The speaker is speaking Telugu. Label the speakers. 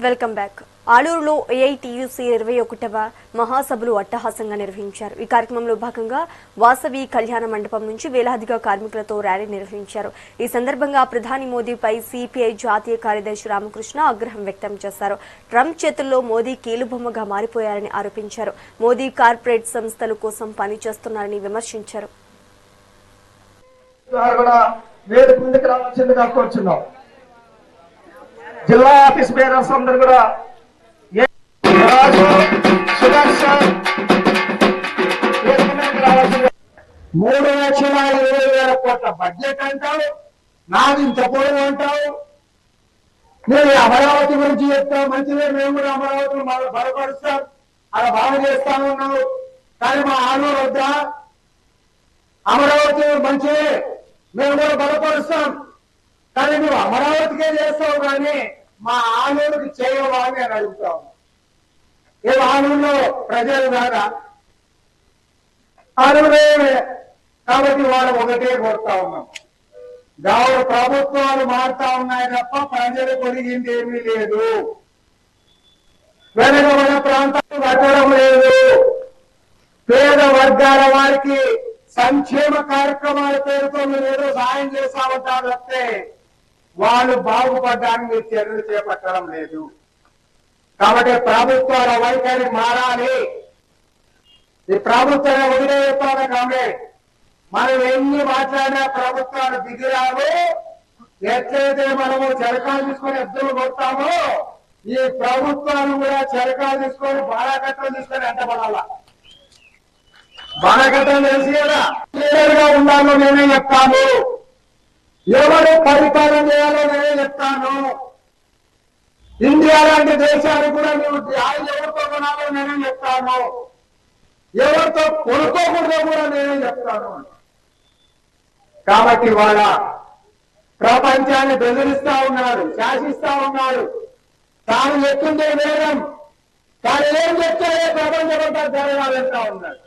Speaker 1: Welcome back. ఆలూరులో ఏఐటీయూసీ 21వ మహాసభలు అట్టహాసంగా నిర్వహించారు. ఈ కార్యక్రమంలో భాగంగా వాసవి కళ్యాణ మండపం నుంచి వేలాదిగా కార్మికులతో ర్యాలీ నిర్వహించారు. ఈ సందర్భంగా ప్రధాని మోదీపై సిపిఐ జాతీయ కార్యదర్శి రామకృష్ణ ఆగ్రహం వ్యక్తం చేశారు. ట్రంప్ చేతుల్లో మోదీ కీలుబొమ్మగా మారిపోయారని ఆరోపించారు. మోదీ కార్పొరేట్ సంస్థల కోసం పనిచేస్తున్నారని విమర్శించారు.
Speaker 2: జిల్లా ఆఫీస్ బేరర్స్ అందరూ కూడా 3,20,000 కోట్ల బడ్జెట్ అంటావు, నాది ఇంత పొడవు అంటావు. నేను అమరావతి గురించి చెప్తావు, మంచిదే, మేము కూడా అమరావతిని బలపరుస్తాం, అలా బాగా చేస్తా ఉన్నావు. కానీ మా ఆలూరు వద్ద అమరావతి మంచిదే, మేము కూడా బలపరుస్తాం, కానీ నువ్వు అమరావతికే చేస్తావు కానీ మా ఆలూరుకి చేయవా అని నేను అడుగుతావు. ఏ ఆలూరులో ప్రజలు కాదా? ఆలూరే కాబట్టి వాళ్ళు ఒకటే కోరుతా ఉన్నాం. గౌరవ ప్రభుత్వాలు మారుతా ఉన్నాయి తప్ప ప్రజలు కొరిగింది ఏమీ లేదు. వెనుకబడిన ప్రాంతాలు కట్టడం లేదు. పేద వర్గాల వారికి సంక్షేమ కార్యక్రమాల పేరుతో మీరు ఏదో సాయం చేస్తామంటారు తప్పితే వాళ్ళు బాగుపడడానికి మీరు చర్యలు చేపట్టడం లేదు. కాబట్టి ప్రభుత్వాల వైఖరి మారాలి. ఈ ప్రభుత్వాన్ని వదిలేస్తాను కాంగ్రెస్. మనం ఎన్ని మాట్లాడినా ప్రభుత్వాలు దిగిరావు. ఎట్లయితే మనము చెరకాలు తీసుకొని ఎద్దులు కొడతామో ఈ ప్రభుత్వాలు కూడా చెరకాలు తీసుకొని బాణాకట్టలు తీసుకొని ఎంటపడాలా. బాణాకట్టలు తెలిసి కదా క్లియర్గా ఉండాలో నేనే చెప్తాను. ఎవరు పరిపాలన చేయాలో నేనే చెప్తాను. ఇండియా లాంటి దేశాలు కూడా నువ్వు ఎవరితో కొనాలో నేనే చెప్తాను. ఎవరితో కొనుక్కోకూడదో కూడా నేనే చెప్తాను. కాబట్టి వాళ్ళ ప్రపంచాన్ని బెదిరిస్తా ఉన్నాడు, శాసిస్తా ఉన్నాడు. తాను చెప్తుంటే వేదం, తాను ఏం చెప్తే ప్రపంచమంతా జరగాలంటా ఉన్నాడు.